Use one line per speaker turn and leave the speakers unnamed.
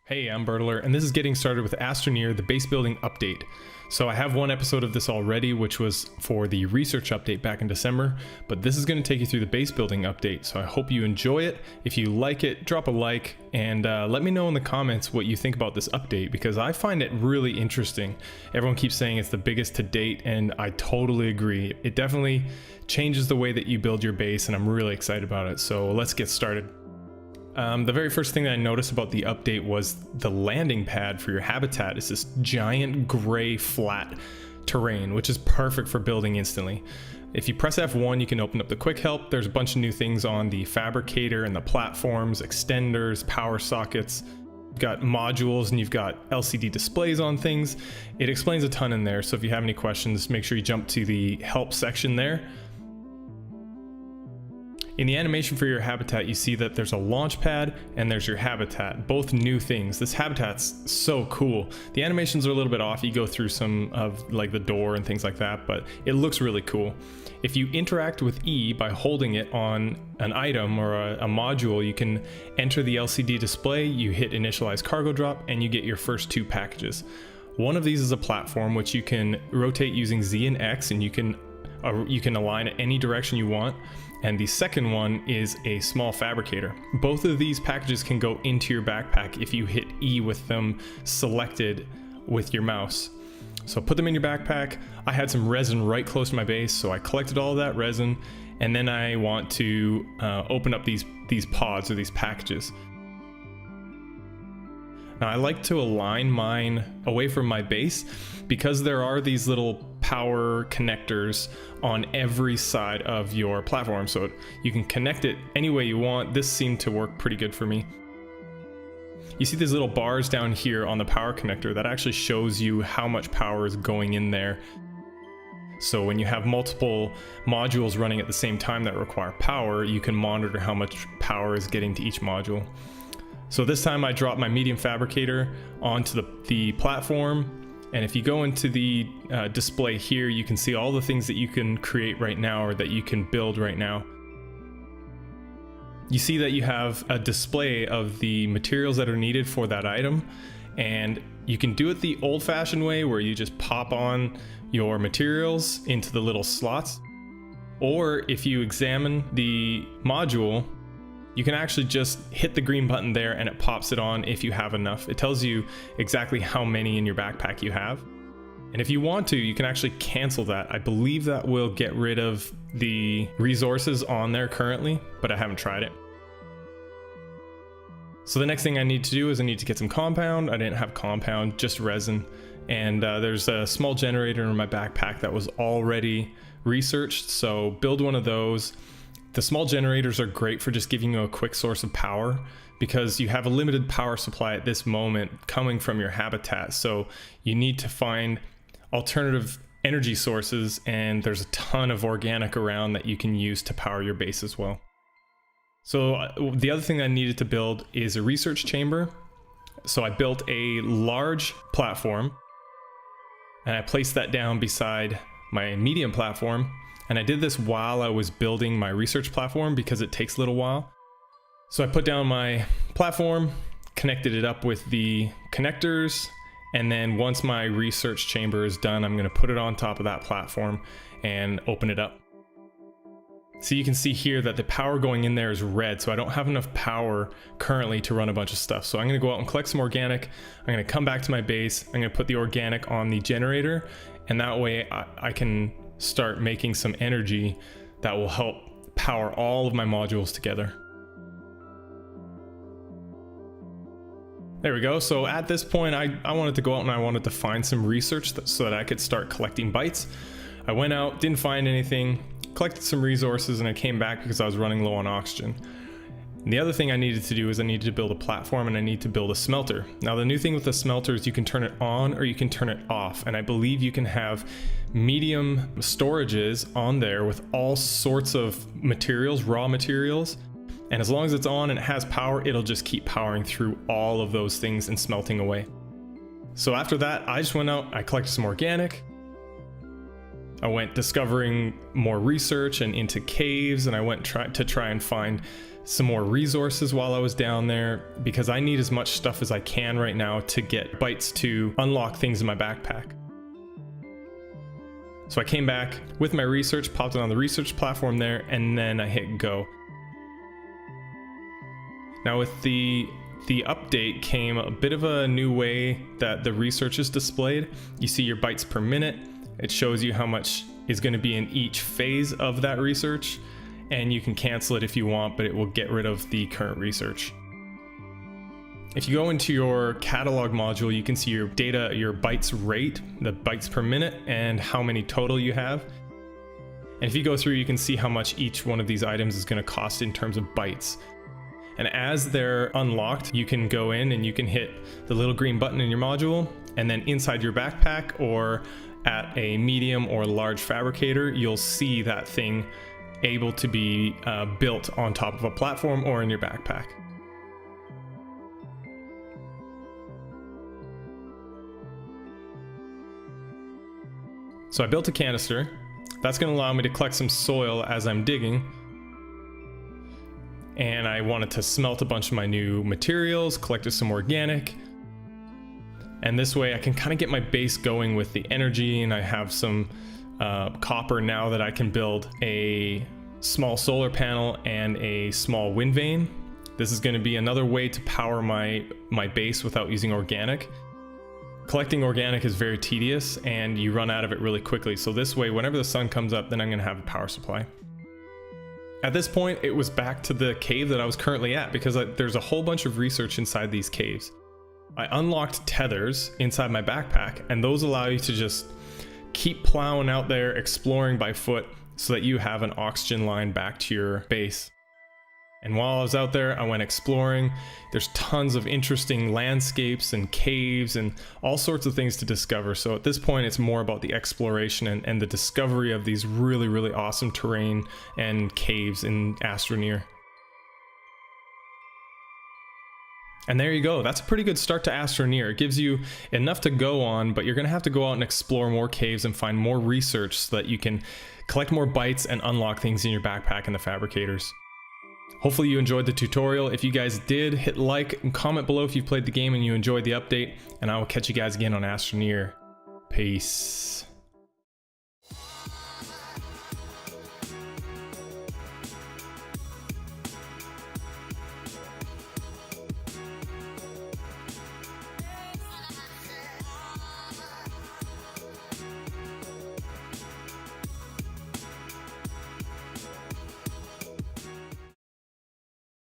Hey, I'm Birdalert, and this is Getting Started with Astroneer, the base building update. So I have one episode of this already, which was for the research update back in December, but this is going to take you through the base building update, so I hope you enjoy it. If you like it, drop a like, and let me know in the comments what you think about this update, because I find it really interesting. Everyone keeps saying it's the biggest to date, and I totally agree. It definitely changes the way that you build your base, and I'm really excited about it, so let's get started. The very first thing that I noticed about the update was the landing pad for your habitat is this giant gray flat terrain, which is perfect for building instantly. If you press F1, you can open up the quick help. There's a bunch of new things on the fabricator and the platforms, extenders, power sockets. You've got modules and you've got LCD displays on things. It explains a ton in there, so if you have any questions, make sure you jump to the help section there. In the animation for your habitat, you see that there's a launch pad and there's your habitat, both new things. This habitat's so cool. The animations are a little bit off. You go through some of like the door and things like that, but it looks really cool. If you interact with E by holding it on an item or a module, you can enter the LCD display, you hit initialize cargo drop, and you get your first two packages. One of these is a platform which you can rotate using Z and X, and you can align it any direction you want. And the second one is a small fabricator. Both of these packages can go into your backpack if you hit E with them selected with your mouse. So put them in your backpack. I had some resin right close to my base, so I collected all of that resin, and then I want to open up these pods or these packages. Now I like to align mine away from my base because there are these little power connectors on every side of your platform, so you can connect it any way you want. This seemed to work pretty good for me. You see these little bars down here on the power connector that actually shows you how much power is going in there. So when you have multiple modules running at the same time that require power, you can monitor how much power is getting to each module. So this time I dropped my medium fabricator onto the platform, and if you go into the display here, you can see all the things that you can create right now or that you can build right now. You see that you have a display of the materials that are needed for that item, and you can do it the old-fashioned way where you just pop on your materials into the little slots, or if you examine the module, you can actually just hit the green button there and it pops it on if you have enough. It tells you exactly how many in your backpack you have. And if you want to, you can actually cancel that. I believe that will get rid of the resources on there currently, but I haven't tried it. So the next thing I need to do is I need to get some compound. I didn't have compound, just resin. And there's a small generator in my backpack that was already researched, so build one of those. The small generators are great for just giving you a quick source of power because you have a limited power supply at this moment coming from your habitat. So you need to find alternative energy sources, and there's a ton of organic around that you can use to power your base as well. So the other thing I needed to build is a research chamber. So I built a large platform and I placed that down beside my medium platform. And I did this while I was building my research platform because it takes a little while. So I put down my platform, connected it up with the connectors, and then once my research chamber is done, I'm going to put it on top of that platform and open it up. So you can see here that the power going in there is red, so I don't have enough power currently to run a bunch of stuff. So I'm going to go out and collect some organic. I'm going to come back to my base. I'm going to put the organic on the generator, and that way I can start making some energy that will help power all of my modules together. There we go. So at this point, I wanted to go out and I wanted to find some research so that I could start collecting bytes. I went out, didn't find anything, collected some resources, and I came back because I was running low on oxygen. And the other thing I needed to do is I needed to build a platform and I need to build a smelter. Now the new thing with the smelter is you can turn it on or you can turn it off, and I believe you can have medium storages on there with all sorts of materials, raw materials, and as long as it's on and it has power, it'll just keep powering through all of those things and smelting away. So after that, I just went out, I collected some organic, I went discovering more research and into caves, and I went to try and find some more resources while I was down there, because I need as much stuff as I can right now to get bytes to unlock things in my backpack. So I came back with my research, popped it on the research platform there, and then I hit go. Now with the update came a bit of a new way that the research is displayed. You see your bytes per minute. It shows you how much is going to be in each phase of that research, and you can cancel it if you want, but it will get rid of the current research. If you go into your catalog module, you can see your data, your bytes rate, the bytes per minute, and how many total you have. And if you go through, you can see how much each one of these items is going to cost in terms of bytes. And as they're unlocked, you can go in and you can hit the little green button in your module, and then inside your backpack or at a medium or large fabricator, you'll see that thing able to be built on top of a platform or in your backpack. So I built a canister. That's going to allow me to collect some soil as I'm digging. And I wanted to smelt a bunch of my new materials, collected some organic. And this way I can kind of get my base going with the energy, and I have some copper now that I can build a small solar panel and a small wind vane. This is going to be another way to power my base without using organic. Collecting organic is very tedious and you run out of it really quickly. So this way, whenever the sun comes up, then I'm going to have a power supply. At this point, it was back to the cave that I was currently at, because there's a whole bunch of research inside these caves. I unlocked tethers inside my backpack, and those allow you to just keep plowing out there, exploring by foot, so that you have an oxygen line back to your base. And while I was out there, I went exploring. There's tons of interesting landscapes and caves and all sorts of things to discover. So at this point, it's more about the exploration and the discovery of these really, really awesome terrain and caves in Astroneer. And there you go. That's a pretty good start to Astroneer. It gives you enough to go on, but you're going to have to go out and explore more caves and find more research so that you can collect more bytes and unlock things in your backpack and the fabricators. Hopefully you enjoyed the tutorial. If you guys did, hit like and comment below if you've played the game and you enjoyed the update, and I will catch you guys again on Astroneer. Peace.